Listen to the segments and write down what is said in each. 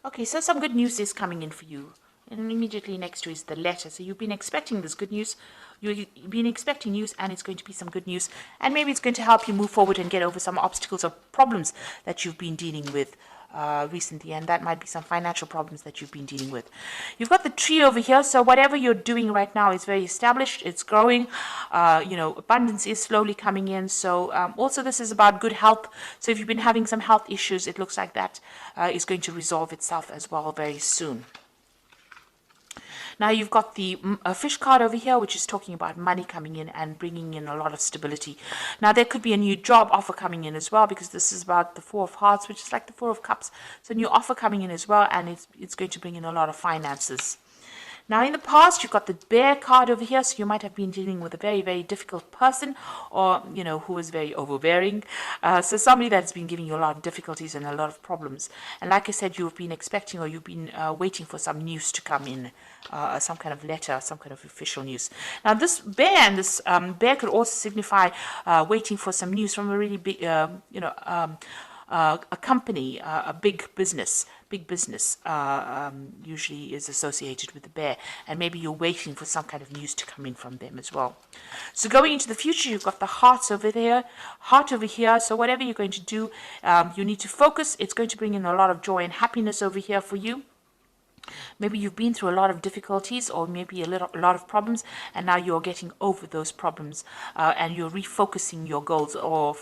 Okay, so some good news is coming in for you. And immediately next to is the letter. So you've been expecting this good news. You've been expecting news, and it's going to be some good news. And maybe it's going to help you move forward and get over some obstacles or problems that you've been dealing with recently. And that might be some financial problems that you've been dealing with. You've got the tree over here. So whatever you're doing right now is very established. It's growing. Abundance is slowly coming in. So also this is about good health. So if you've been having some health issues, it looks like that is going to resolve itself as well very soon. Now you've got the fish card over here, which is talking about money coming in and bringing in a lot of stability. Now there could be a new job offer coming in as well, because this is about the Four of Hearts, which is like the Four of Cups. So a new offer coming in as well, and it's going to bring in a lot of finances. Now, in the past, you've got the bear card over here, so you might have been dealing with a very, very difficult person, or, who was very overbearing. So somebody that's been giving you a lot of difficulties and a lot of problems. And like I said, you've been expecting, or you've been waiting for some news to come in, some kind of letter, some kind of official news. Now, this bear and this bear could also signify waiting for some news from a really big, a company, a big business usually is associated with the bear, and maybe you're waiting for some kind of news to come in from them as well. So going into the future, you've got the heart over here. So whatever you're going to do, you need to focus. It's going to bring in a lot of joy and happiness over here for you. Maybe you've been through a lot of difficulties, or maybe a lot of problems, and now you're getting over those problems, and you're refocusing your goals. Or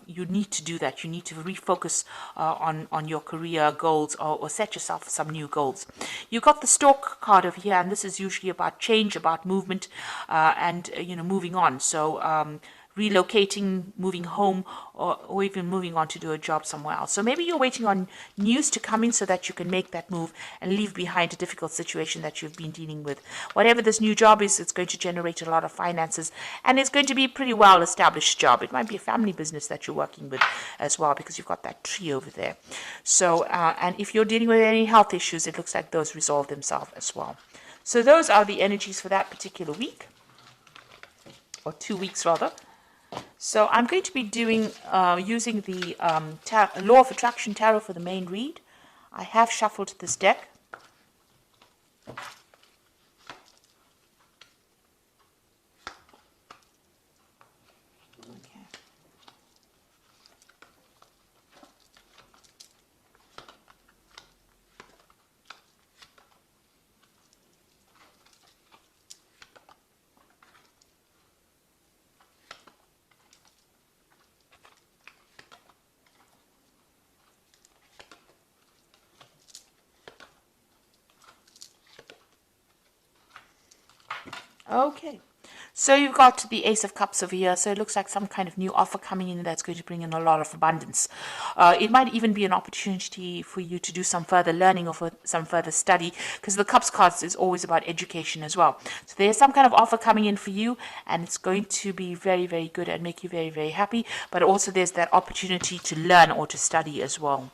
you need to do that. You need to refocus on your career goals, or set yourself some new goals. You've got the Stork card over here, and this is usually about change, about movement, and moving on. So relocating, moving home, or even moving on to do a job somewhere else. So maybe you're waiting on news to come in so that you can make that move and leave behind a difficult situation that you've been dealing with. Whatever this new job is, it's going to generate a lot of finances, and it's going to be a pretty well-established job. It might be a family business that you're working with as well, because you've got that tree over there. So, and if you're dealing with any health issues, it looks like those resolve themselves as well. So those are the energies for that particular week, or 2 weeks rather. So I'm going to be doing using the Law of Attraction Tarot for the main read. I have shuffled this deck. Okay, so you've got the Ace of Cups over here. So it looks like some kind of new offer coming in that's going to bring in a lot of abundance. It might even be an opportunity for you to do some further learning or for some further study, because the Cups cards is always about education as well. So there's some kind of offer coming in for you, and it's going to be very, very good and make you very, very happy. But also there's that opportunity to learn or to study as well.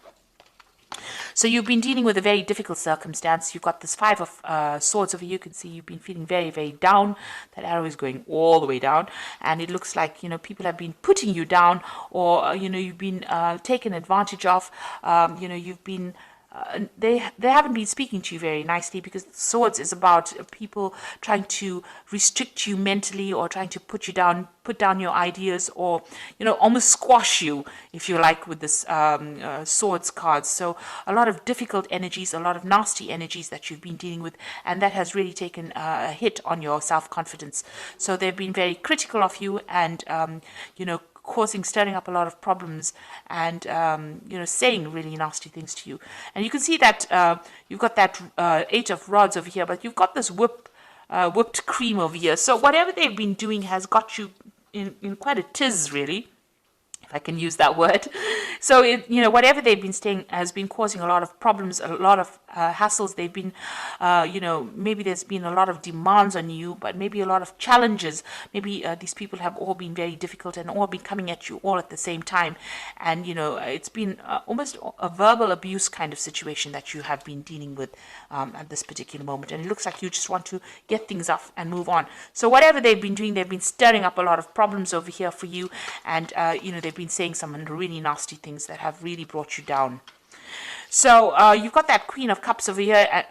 So you've been dealing with a very difficult circumstance. You've got this Five of Swords over here. You can see you've been feeling very, very down. That arrow is going all the way down. And it looks like, people have been putting you down, or, you've been taken advantage of. You've been... they haven't been speaking to you very nicely, because Swords is about people trying to restrict you mentally, or trying to put down your ideas, or almost squash you, if you like, with this Swords card. So a lot of difficult energies, a lot of nasty energies that you've been dealing with, and that has really taken a hit on your self-confidence. So they've been very critical of you, and stirring up a lot of problems, and saying really nasty things to you. And you can see that you've got that Eight of Rods over here, but you've got this whipped cream over here. So whatever they've been doing has got you in quite a tiz, really, if I can use that word. So whatever they've been saying has been causing a lot of problems, a lot of hassles. They've been, maybe there's been a lot of demands on you, but maybe a lot of challenges. Maybe these people have all been very difficult and all been coming at you all at the same time. And, it's been almost a verbal abuse kind of situation that you have been dealing with at this particular moment. And it looks like you just want to get things off and move on. So whatever they've been doing, they've been stirring up a lot of problems over here for you. And, they've been saying some really nasty things that have really brought you down. So you've got that Queen of Cups over here.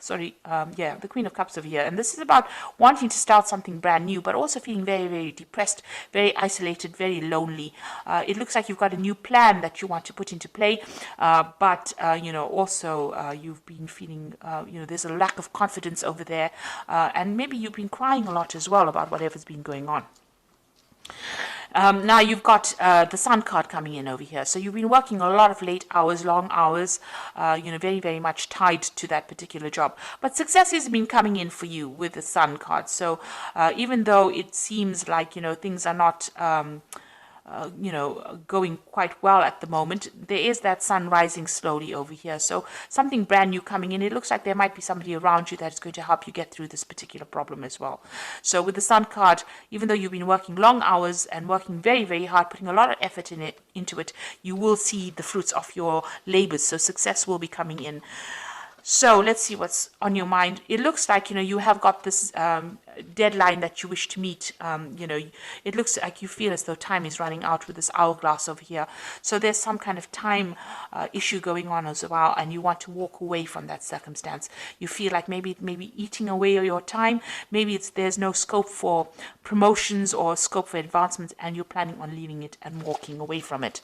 The Queen of Cups over here. And this is about wanting to start something brand new, but also feeling very, very depressed, very isolated, very lonely. It looks like you've got a new plan that you want to put into play, but also you've been feeling, there's a lack of confidence over there, and maybe you've been crying a lot as well about whatever's been going on. Now you've got the Sun card coming in over here. So you've been working a lot of late hours, long hours, very, very much tied to that particular job. But success has been coming in for you with the Sun card. So even though it seems like, things are not going quite well at the moment, there is that sun rising slowly over here. So something brand new coming in. It looks like there might be somebody around you that is going to help you get through this particular problem as well. So with the Sun card, even though you've been working long hours and working very, very hard, putting a lot of effort into it, you will see the fruits of your labors. So success will be coming in. So let's see what's on your mind. It looks like, you have got this deadline that you wish to meet. It looks like you feel as though time is running out with this hourglass over here. So there's some kind of time issue going on as well, and you want to walk away from that circumstance. You feel like maybe eating away your time. Maybe there's no scope for promotions or scope for advancements, and you're planning on leaving it and walking away from it.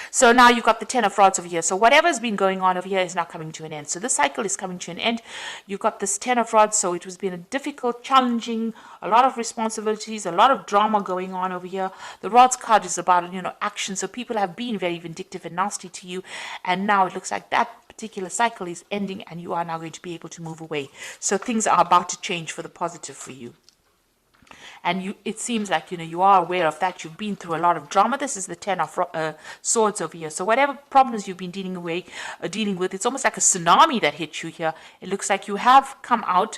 So now you've got the Ten of Rods over here. So whatever's been going on over here is now coming to an end. So this cycle is coming to an end. You've got this Ten of Rods. So it has been a difficult, challenging, a lot of responsibilities, a lot of drama going on over here. The Rods card is about, action. So people have been very vindictive and nasty to you. And now it looks like that particular cycle is ending and you are now going to be able to move away. So things are about to change for the positive for you. And it seems like, you are aware of that. You've been through a lot of drama. This is the Ten of Swords over here. So whatever problems you've been dealing with, it's almost like a tsunami that hit you here. It looks like you have come out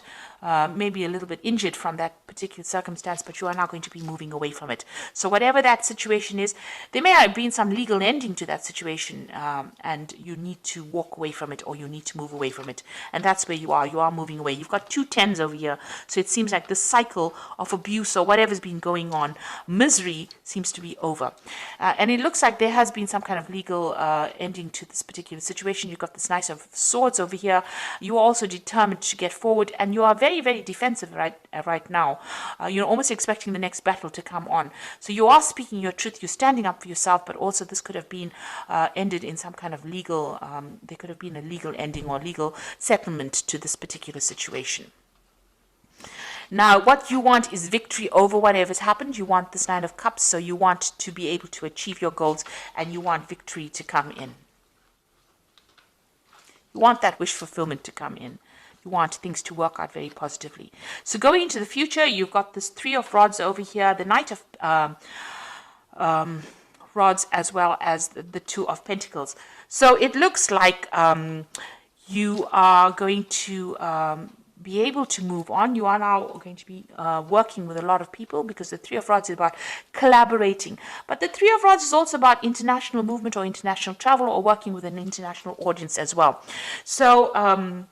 maybe a little bit injured from that particular circumstance, but you are now going to be moving away from it. So whatever that situation is, there may have been some legal ending to that situation, and you need to walk away from it, or you need to move away from it. And that's where you are. You are moving away. You've got 2 tens over here. So it seems like the cycle of abuse or whatever's been going on, misery, seems to be over. And it looks like there has been some kind of legal ending to this particular situation. You've got this Knight of Swords over here. You are also determined to get forward, and you are very, very defensive right now. You're almost expecting the next battle to come on. So you are speaking your truth. You're standing up for yourself, but also this could have been ended in some kind of legal, there could have been a legal ending or legal settlement to this particular situation. Now, what you want is victory over whatever's happened. You want this Nine of Cups, so you want to be able to achieve your goals, and you want victory to come in. You want that wish fulfillment to come in. You want things to work out very positively. So going into the future, you've got this Three of Rods over here, the Knight of Rods, as well as the Two of Pentacles. So it looks like you are going to be able to move on. You are now going to be working with a lot of people, because the Three of Rods is about collaborating. But the Three of Rods is also about international movement or international travel, or working with an international audience as well. So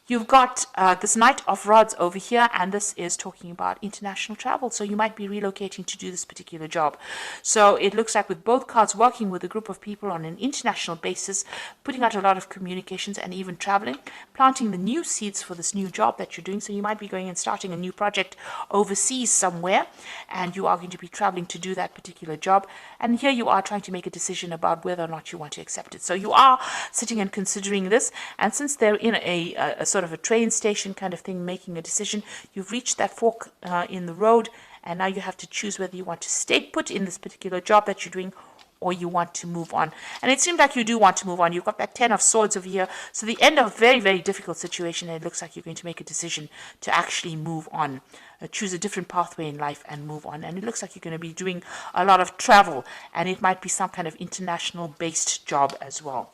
you've got this Knight of Rods over here, and this is talking about international travel. So you might be relocating to do this particular job. So it looks like with both cards, working with a group of people on an international basis, putting out a lot of communications and even traveling, planting the new seeds for this new job that you're doing. So you might be going and starting a new project overseas somewhere, and you are going to be traveling to do that particular job. And here you are trying to make a decision about whether or not you want to accept it. So you are sitting and considering this, and since they're in a sort of a train station kind of thing, making a decision, you've reached that fork in the road, and now you have to choose whether you want to stay put in this particular job that you're doing, or you want to move on. And it seems like you do want to move on. You've got that Ten of Swords over here. So the end of a very, very difficult situation, and it looks like you're going to make a decision to actually move on, choose a different pathway in life and move on. And it looks like you're going to be doing a lot of travel, and it might be some kind of international based job as well.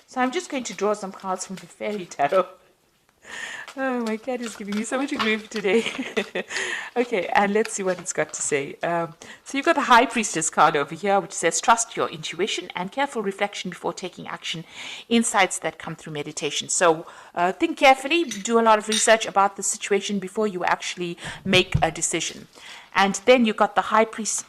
So I'm just going to draw some cards from the Fairy Tarot. Oh, my cat is giving me so much grief today. Okay, and let's see what it's got to say. So you've got the High Priestess card over here, which says, trust your intuition and careful reflection before taking action. Insights that come through meditation. So think carefully, do a lot of research about the situation before you actually make a decision. And then you've got the High Priest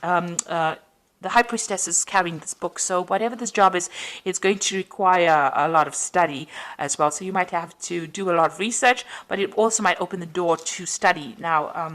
the High Priestess is carrying this book, so whatever this job is, it's going to require a lot of study as well. So you might have to do a lot of research, but it also might open the door to study. Now,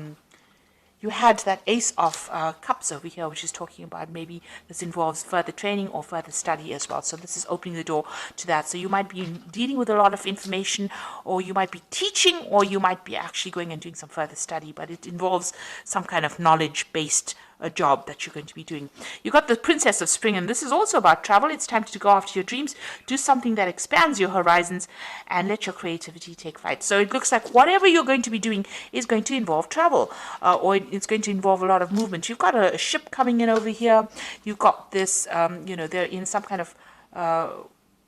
you had that Ace of Cups over here, which is talking about maybe this involves further training or further study as well. So this is opening the door to that. So you might be dealing with a lot of information, or you might be teaching, or you might be actually going and doing some further study, but it involves some kind of knowledge-based job that you're going to be doing. You got the Princess of Spring, and this is also about travel. It's time to go after your dreams, do something that expands your horizons, and let your creativity take flight. So it looks like whatever you're going to be doing is going to involve travel, or it's going to involve a lot of movement. You've got a ship coming in over here. You've got this, they're in some kind of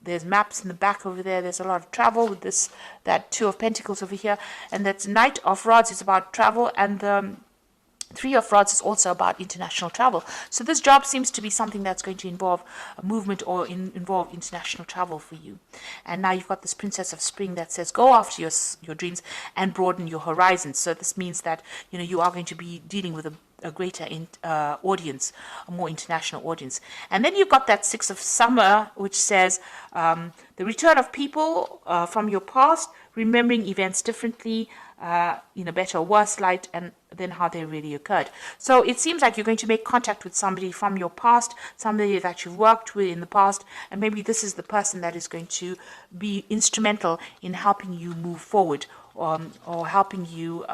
there's maps in the back over there. There's a lot of travel with that Two of Pentacles over here, and that's Knight of Rods is about travel, and the Three of Rods is also about international travel. So this job seems to be something that's going to involve a movement or involve international travel for you. And now you've got this Princess of Spring that says go after your dreams and broaden your horizons. So this means that you are going to be dealing with a greater audience, a more international audience. And then you've got that Six of Summer, which says the return of people from your past, remembering events differently, in a better or worse light, and then how they really occurred. So it seems like you're going to make contact with somebody from your past, somebody that you've worked with in the past, and maybe this is the person that is going to be instrumental in helping you move forward, or helping you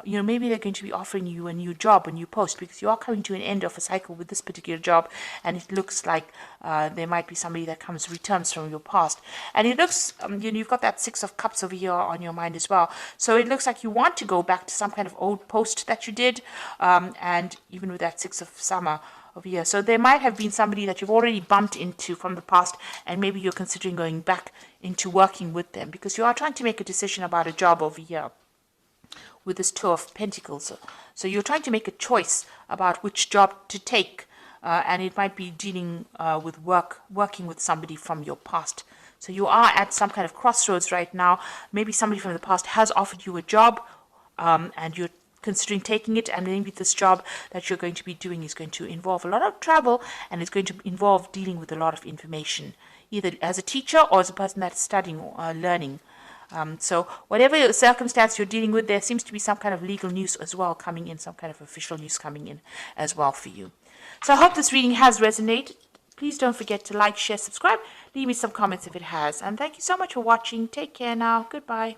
maybe they're going to be offering you a new job, a new post, because you are coming to an end of a cycle with this particular job, and it looks like there might be somebody that returns from your past. And it looks, you've got that Six of Cups over here on your mind as well. So it looks like you want to go back to some kind of old post that you did, and even with that Six of Summer over here. So there might have been somebody that you've already bumped into from the past, and maybe you're considering going back into working with them, because you are trying to make a decision about a job over here with this Two of Pentacles. So you're trying to make a choice about which job to take, and it might be dealing with working with somebody from your past. So you are at some kind of crossroads right now. Maybe somebody from the past has offered you a job, and you're considering taking it, and maybe this job that you're going to be doing is going to involve a lot of travel, and it's going to involve dealing with a lot of information, either as a teacher or as a person that's studying or learning. So whatever circumstance you're dealing with, there seems to be some kind of legal news as well coming in, some kind of official news coming in as well for you. So I hope this reading has resonated. Please don't forget to like, share, subscribe. Leave me some comments if it has. And thank you so much for watching. Take care now. Goodbye.